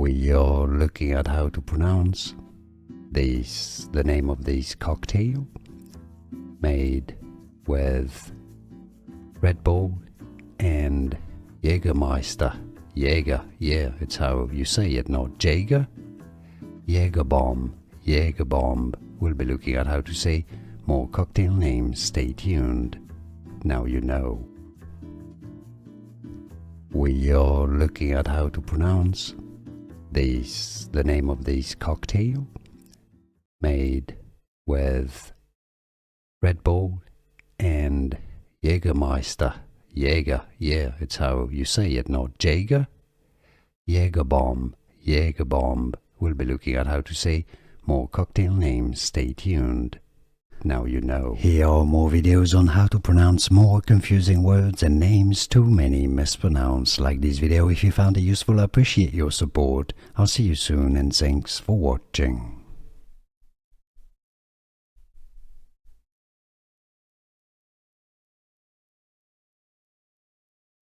We are looking at how to pronounce the name of this cocktail made with Red Bull and Jägermeister. Jäger, yeah, it's how you say it, not Jaeger. Jägerbomb, Jägerbomb. We'll be looking at how to say more cocktail names. Stay tuned. Now you know. We are looking at how to pronounce the name of this cocktail made with Red Bull and Jägermeister. Jäger, yeah, it's how you say it, not Jaeger. Jägerbomb, Jägerbomb. We'll be looking at how to say more cocktail names. Stay tuned. Now you know. Here are more videos on how to pronounce more confusing words and names too many mispronounced. Like this video if you found it useful. I appreciate your support. I'll see you soon and thanks for watching.